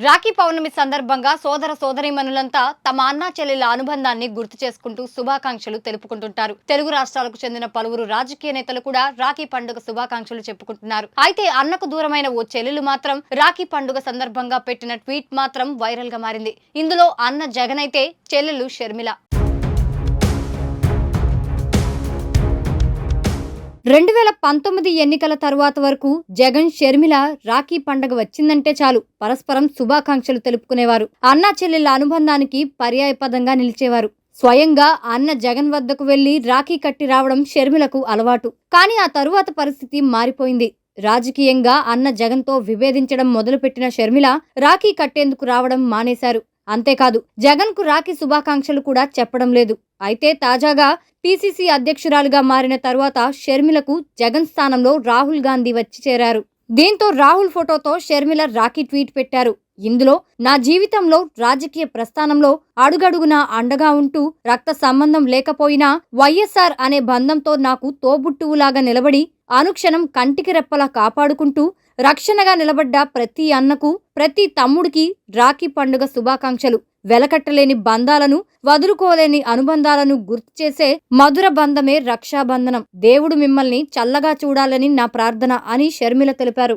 రాఖీ పౌర్ణమి సందర్భంగా సోదర సోదరీమణులంతా తమ అన్నా చెల్లెల అనుబంధాన్ని గుర్తు చేసుకుంటూ శుభాకాంక్షలు తెలుపుకుంటుంటారు. తెలుగు రాష్ట్రాలకు చెందిన పలువురు రాజకీయ నేతలు కూడా రాఖీ పండుగ శుభాకాంక్షలు చెప్పుకుంటున్నారు. అయితే అన్నకు దూరమైన ఓ చెల్లెలు మాత్రం రాఖీ పండుగ సందర్భంగా పెట్టిన ట్వీట్ మాత్రం వైరల్ గా మారింది. ఇందులో అన్న జగన్ అయితే చెల్లెలు షర్మిల 2019 ఎన్నికల తరువాత వరకు జగన్ షర్మిల రాఖీ పండగ వచ్చిందంటే చాలు పరస్పరం శుభాకాంక్షలు తెలుపుకునేవారు. అన్నా చెల్లెళ్ల అనుబంధానికి పర్యాయపదంగా నిలిచేవారు. స్వయంగా అన్న జగన్ వద్దకు వెళ్లి రాఖీ కట్టి రావడం షర్మిలకు అలవాటు. కానీ ఆ తరువాత పరిస్థితి మారిపోయింది. రాజకీయంగా అన్న జగన్తో విభేదించడం మొదలుపెట్టిన షర్మిల రాఖీ కట్టేందుకు రావడం మానేశారు. అంతేకాదు జగన్ కు రాఖీ శుభాకాంక్షలు కూడా చెప్పడం లేదు. అయితే తాజాగా పిసిసి అధ్యక్షురాలుగా మారిన తరువాత షర్మిలకు జగన్ స్థానంలో రాహుల్ గాంధీ వచ్చి చేరారు. దీంతో రాహుల్ ఫోటోతో షర్మిల రాఖీ ట్వీట్ పెట్టారు. ఇందులో నా జీవితంలో రాజకీయ ప్రస్థానంలో అడుగడుగునా అండగా ఉంటూ రక్త సంబంధం లేకపోయినా వైఎస్ఆర్ అనే బంధంతో నాకు తోబుట్టువులాగా నిలబడి అనుక్షణం కంటికి రెప్పలా కాపాడుకుంటూ రక్షణగా నిలబడ్డ ప్రతి అన్నకు ప్రతి తమ్ముడికి రాఖీ పండుగ శుభాకాంక్షలు. వెలకట్టలేని బంధాలను వదులుకోలేని అనుబంధాలను గుర్తు చేసే మధుర బంధమే రక్షాబంధనం. దేవుడు మిమ్మల్ని చల్లగా చూడాలని నా ప్రార్థన అని షర్మిల తెలిపారు.